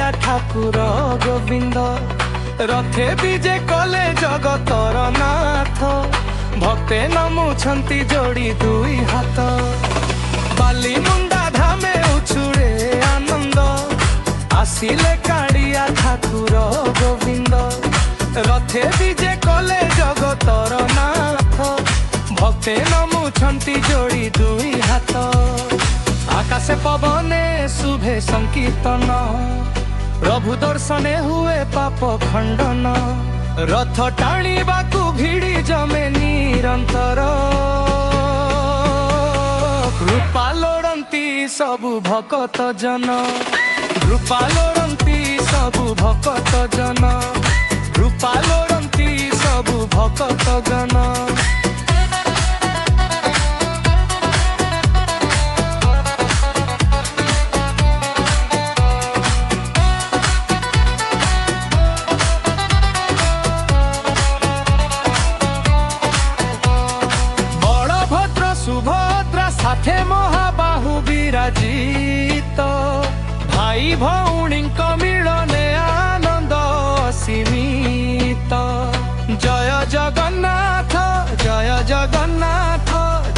कालिया ठाकुर गोविंद रथे विजे कले जगतर नाथ भक्ते नमुछंती जोड़ी दुई हाथ बाली मुंडा धामे उछुड़े आनंद आसिले कालिया ठाकुर गोविंद रथे विजे कले जगतर नाथ भक्ते नमुछंती जोड़ी दुई हाथ आकाशे पवने शुभे संकीर्तन प्रभु दर्शने हुए पाप खंडन रथ टाणीबाकू भिड़ी जमे निरंतर कृपा लोड़ंती सबु भकत जन कृपा लोड़ंती सबु भकत जन कृपा लोड़ंती सबु भकत जन सुभद्रा साथे महाबाहु विराजित भाई भौणी मिलने आनंद सीमित जय जगन्नाथ जय जगन्नाथ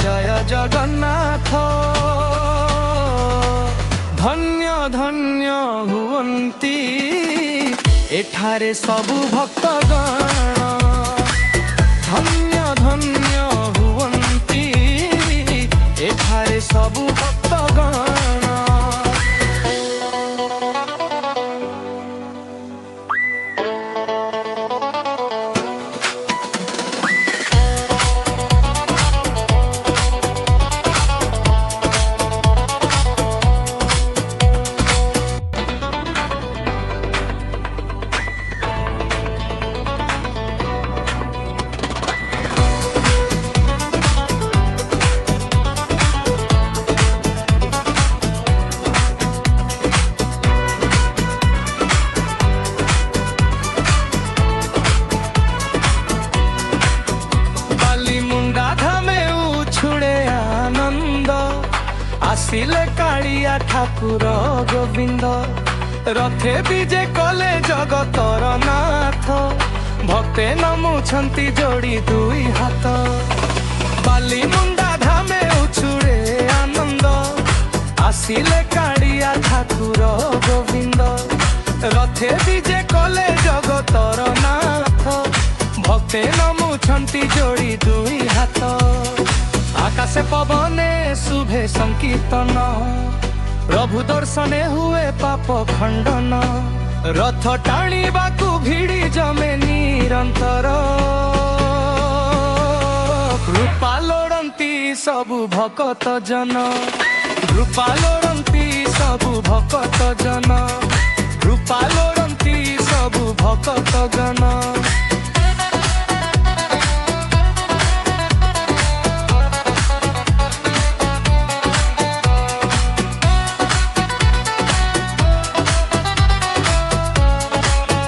जय जगन्नाथ धन्य धन्य हुवंती एठारे सबु भक्तगण धन्य धन्य हुवंती एठारे सबु भक्तगण आसिले कालिया ठाकुर गोविंद रथे विजे कले जगतर नाथ भक्ते नमुछंती जोड़ी दुई हाथ बाली मुंडा धामे उछुड़े आनंद आसिले कालिया ठाकुर गोविंद रथे विजे कले जगतर नाथ भक्ते नमुछंती जोड़ी दुई हाथ आकाशे पवने शुभे संकीर्तन प्रभु दर्शने हुए पाप खंडन रथ टाणीबाकू भिड़ी जमे निरंतर कृपा लोड़ंती सबु भकत जन कृपा लोड़ंती सबु भकत जन कृपा लोड़ंती सबु भकत जन।